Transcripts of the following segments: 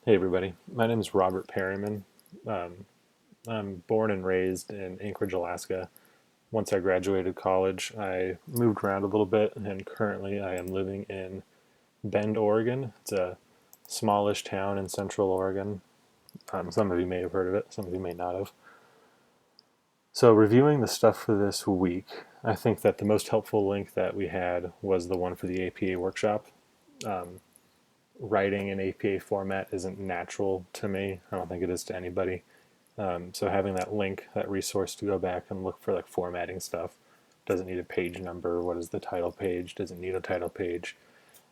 Hey everybody, my name is Robert Perryman. Um, I'm born and raised in Anchorage, Alaska. Once I graduated college, I moved around a little bit, and currently I am living in Bend, Oregon. It's a smallish town in central Oregon. Some of you may have heard of it, some of you may not have. So, reviewing the stuff for this week, I think that the most helpful link that we had was the one for the APA workshop. Um, Writing in APA format isn't natural to me. I don't think it is to anybody. So having that link, that resource to go back and look for like formatting stuff, doesn't need a page number. What is the title page? Doesn't need a title page.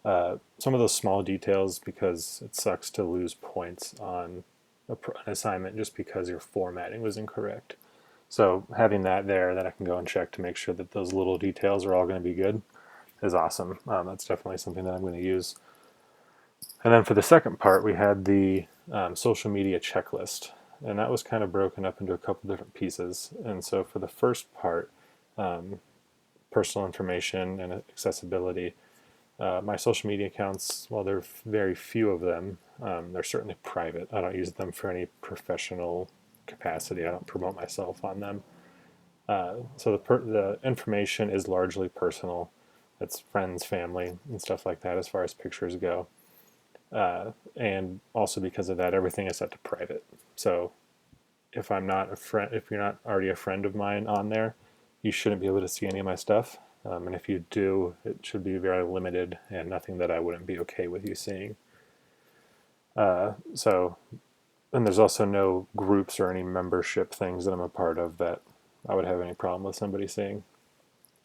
Some of those small details, because it sucks to lose points on an assignment just because your formatting was incorrect. So having that there that I can go and check to make sure that those little details are all going to be good is awesome. That's definitely something that I'm going to use. And then for the second part, we had the social media checklist, and that was kind of broken up into a couple different pieces. And so for the first part, um, personal information and accessibility, my social media accounts, while there are very few of them, they're certainly private. I don't use them for any professional capacity. I don't promote myself on them. So the information is largely personal. It's friends, family, and stuff like that as far as pictures go. And also because of that, everything is set to private. So if I'm not a friend, if you're not already a friend of mine on there, you shouldn't be able to see any of my stuff. And if you do, it should be very limited and nothing that I wouldn't be okay with you seeing. So, and there's also no groups or any membership things that I'm a part of that I would have any problem with somebody seeing.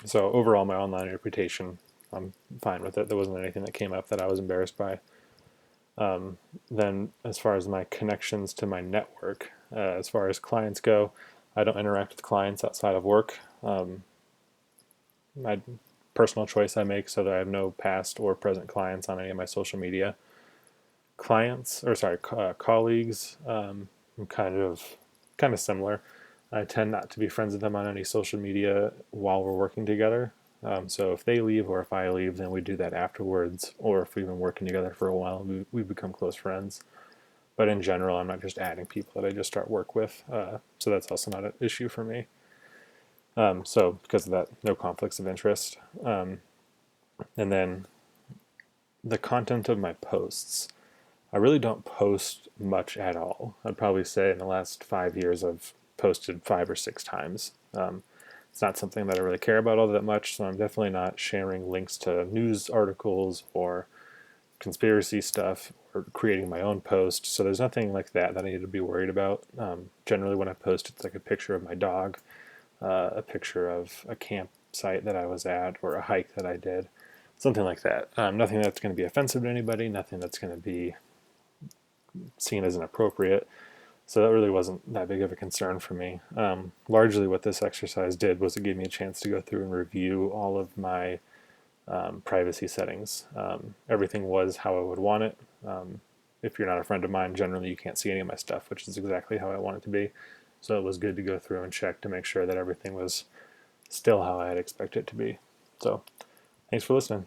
So overall, my online reputation, I'm fine with it. There wasn't anything that came up that I was embarrassed by. Then, as far as my connections to my network, as far as clients go, I don't interact with clients outside of work. My personal choice I make so that I have no past or present clients on any of my social media. Clients, or sorry, colleagues, I'm kind of similar. I tend not to be friends with them on any social media while we're working together. So if they leave or if I leave, then we do that afterwards. Or if we've been working together for a while, we become close friends. But in general, I'm not just adding people that I just start work with. So that's also not an issue for me. So because of that, no conflicts of interest. And then the content of my posts. I really don't post much at all. I'd probably say in the last 5 years I've posted 5 or 6 times. It's not something that I really care about all that much, so I'm definitely not sharing links to news articles or conspiracy stuff or creating my own post. So there's nothing like that that I need to be worried about. Generally, when I post, it's like a picture of my dog, a picture of a campsite that I was at, or a hike that I did, something like that. Nothing that's going to be offensive to anybody, nothing that's going to be seen as inappropriate. So that really wasn't that big of a concern for me. Largely, what this exercise did was it gave me a chance to go through and review all of my privacy settings. Everything was how I would want it. If you're not a friend of mine, generally you can't see any of my stuff, which is exactly how I want it to be. So it was good to go through and check to make sure that everything was still how I had expected it to be. So thanks for listening.